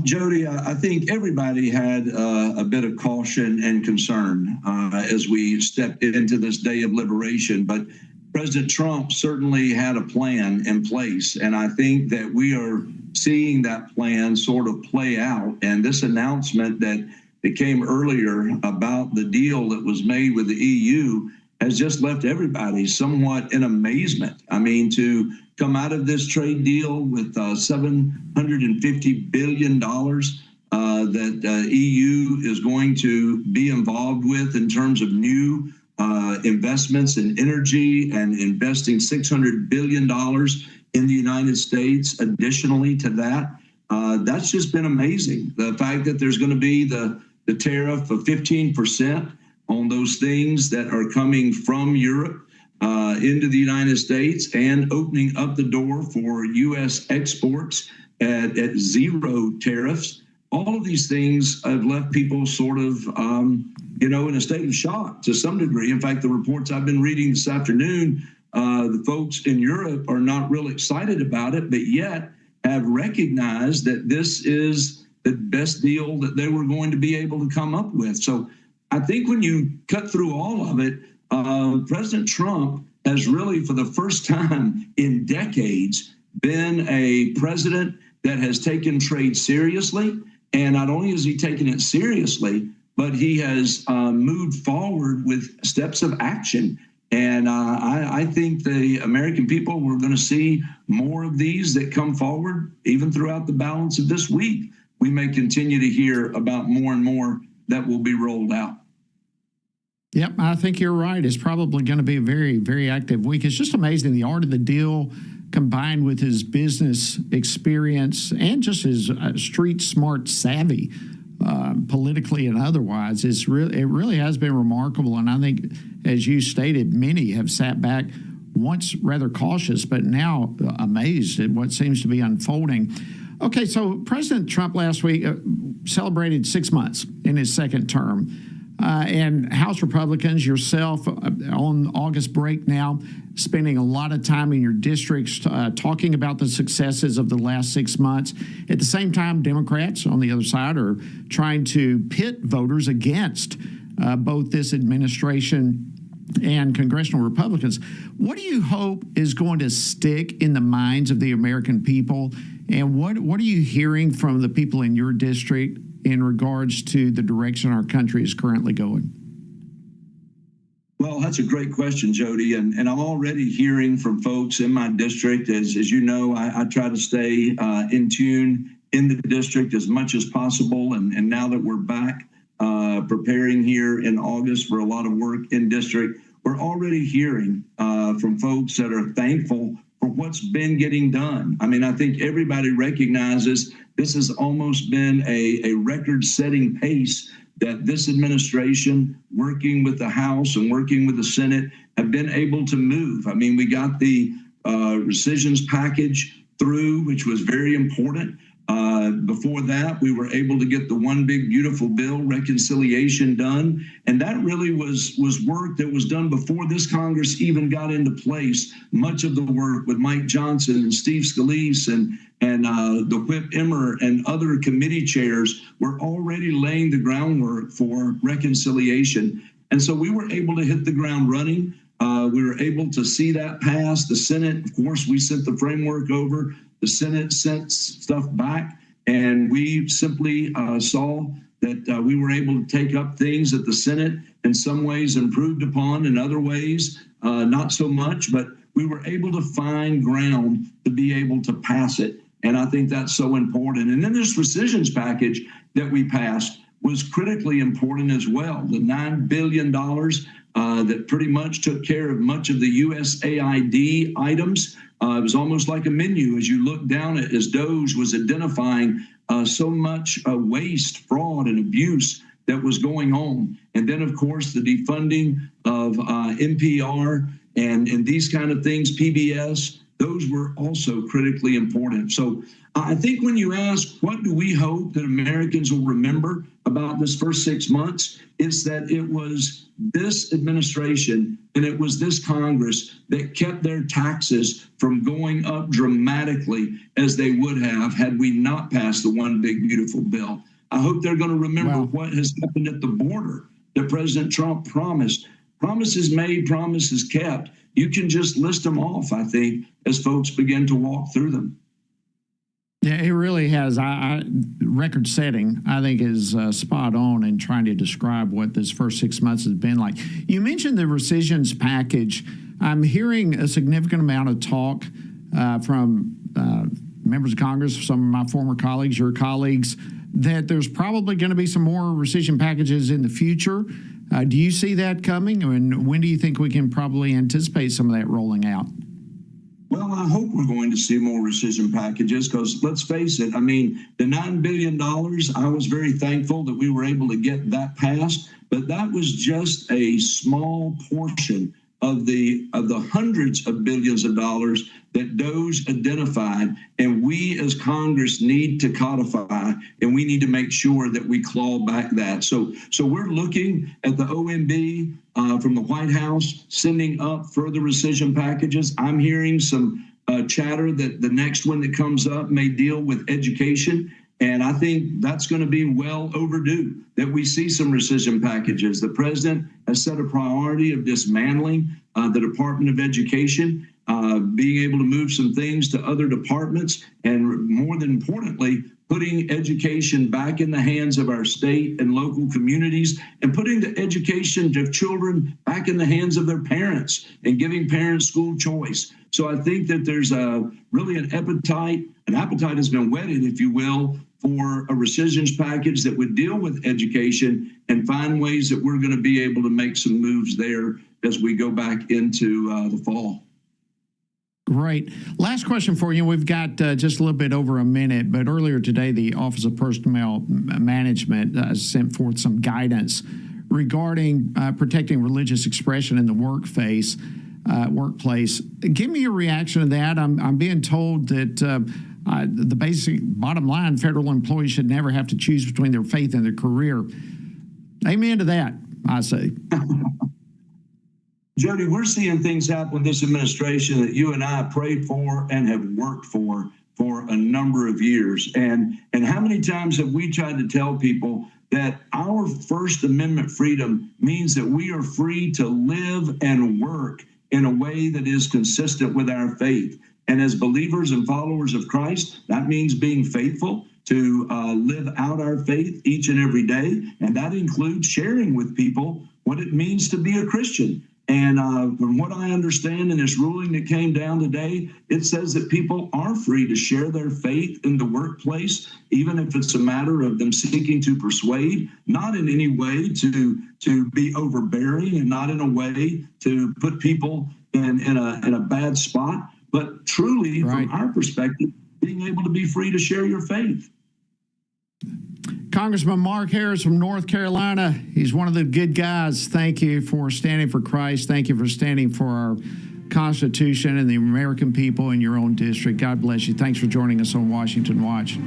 Jody, I think everybody had a bit of caution and concern as we stepped into this day of liberation. But President Trump certainly had a plan in place. And I think that we are seeing that plan sort of play out. And this announcement that came earlier about the deal that was made with the EU has just left everybody somewhat in amazement. I mean, to come out of this trade deal with $750 billion that EU is going to be involved with in terms of new investments in energy and investing $600 billion in the United States. Additionally to that, that's just been amazing. The fact that there's going to be the tariff of 15% on those things that are coming from Europe into the United States, and opening up the door for U.S. exports at zero tariffs. All of these things have left people sort of, in a state of shock to some degree. In fact, the reports I've been reading this afternoon, the folks in Europe are not real excited about it, but yet have recognized that this is the best deal that they were going to be able to come up with. So I think when you cut through all of it, President Trump has really, for the first time in decades, been a president that has taken trade seriously. And not only has he taken it seriously, but he has moved forward with steps of action. And I think the American people, we're going to see more of these that come forward, even throughout the balance of this week. We may continue to hear about more and more that will be rolled out. Yep, I think you're right. It's probably going to be a very, very active week. It's just amazing, the art of the deal combined with his business experience and just his street smart savvy, politically and otherwise. It really has been remarkable. And I think, as you stated, many have sat back once rather cautious, but now amazed at what seems to be unfolding. Okay, so President Trump last week celebrated 6 months in his second term. And House Republicans, yourself, on August break now, spending a lot of time in your districts talking about the successes of the last 6 months. At the same time, Democrats on the other side are trying to pit voters against both this administration and congressional Republicans. What do you hope is going to stick in the minds of the American people? And what are you hearing from the people in your district in regards to the direction our country is currently going? Well, that's a great question, Jody. And I'm already hearing from folks in my district. As you know, I try to stay in tune in the district as much as possible. And now that we're back preparing here in August for a lot of work in district, we're already hearing from folks that are thankful for what's been getting done. I mean, I think everybody recognizes this has almost been a record-setting pace that this administration, working with the House and working with the Senate, have been able to move. I mean, we got the rescissions package through, which was very important. Before that, we were able to get the one big beautiful bill reconciliation done. And that really was work that was done before this Congress even got into place. Much of the work with Mike Johnson and Steve Scalise and the Whip Emmer and other committee chairs were already laying the groundwork for reconciliation. And so we were able to hit the ground running. We were able to see that pass. The Senate, of course, we sent the framework over. The Senate sent stuff back, and we simply saw that we were able to take up things that the Senate in some ways improved upon, in other ways not so much, but we were able to find ground to be able to pass it. And I think that's so important. And then this rescissions package that we passed was critically important as well. The $9 billion that pretty much took care of much of the USAID items. It was almost like a menu as you look down at as DOGE was identifying so much waste, fraud, and abuse that was going on. And then, of course, the defunding of NPR and these kind of things, PBS, those were also critically important. So I think when you ask, what do we hope that Americans will remember about this first 6 months, it's that it was this administration and it was this Congress that kept their taxes from going up dramatically as they would have had we not passed the One Big Beautiful Bill. I hope they're going to remember what has happened at the border that President Trump promised. Promises made, promises kept. You can just list them off, I think, as folks begin to walk through them. Yeah, it really has. Record setting, I think, is spot on in trying to describe what this first 6 months has been like. You mentioned the rescissions package. I'm hearing a significant amount of talk from members of Congress, some of my former colleagues, your colleagues, that there's probably going to be some more rescission packages in the future. Do you see that coming? And when do you think we can probably anticipate some of that rolling out? Well, I hope we're going to see more rescission packages because let's face it, I mean, the $9 billion, I was very thankful that we were able to get that passed, but that was just a small portion of the hundreds of billions of dollars that DOJ identified, and we as Congress need to codify, and we need to make sure that we claw back that. So we're looking at the OMB from the White House sending up further rescission packages. I'm hearing some chatter that the next one that comes up may deal with education. And I think that's going to be well overdue that we see some rescission packages. The president has set a priority of dismantling the Department of Education, being able to move some things to other departments, and more than importantly, putting education back in the hands of our state and local communities, and putting the education of children back in the hands of their parents and giving parents school choice. So I think that there's really an appetite has been whetted, if you will, for a rescissions package that would deal with education and find ways that we're going to be able to make some moves there as we go back into the fall. Great. Last question for you. We've got just a little bit over a minute, but earlier today, the Office of Personnel Management sent forth some guidance regarding protecting religious expression in the workplace. Give me your reaction to that. I'm being told that the basic bottom line, federal employees should never have to choose between their faith and their career. Amen to that, I say. Jody, we're seeing things happen with this administration that you and I prayed for and have worked for a number of years. And how many times have we tried to tell people that our First Amendment freedom means that we are free to live and work in a way that is consistent with our faith. And as believers and followers of Christ, that means being faithful to live out our faith each and every day. And that includes sharing with people what it means to be a Christian. And from what I understand in this ruling that came down today, it says that people are free to share their faith in the workplace, even if it's a matter of them seeking to persuade, not in any way to be overbearing and not in a way to put people in a bad spot, but truly, from our perspective, being able to be free to share your faith. Congressman Mark Harris from North Carolina. He's one of the good guys. Thank you for standing for Christ. Thank you for standing for our Constitution and the American people in your own district. God bless you. Thanks for joining us on Washington Watch.